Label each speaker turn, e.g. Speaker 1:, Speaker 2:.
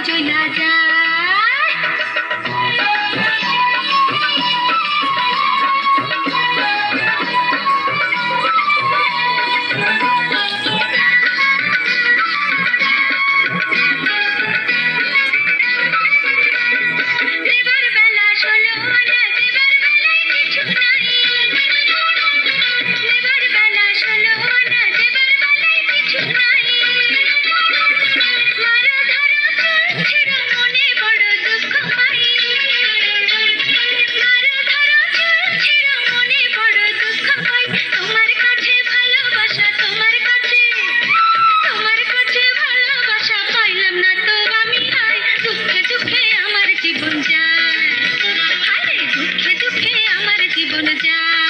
Speaker 1: চইলা যায়। দেবার বেলা ষোলো আনা, দেবার বেলায় কিছু নাই। দেবার বেলা ষোলো আনা, দেবার বেলায় কিছু নাই। মারো ধরো চুল ছিঁড়ো, মনে বড় দুঃখ পাই। মারো ধরো চুল ছিঁড়ো, মনে বড় দুঃখ পাই। তোমার কাছে ভালোবাসা, তোমার কাছে ভালোবাসা পাইলাম না তো আমি আয়। দুঃখে দুঃখে আমার জীবন যায়, আরে দুঃখে দুঃখে আমার জীবন যায়।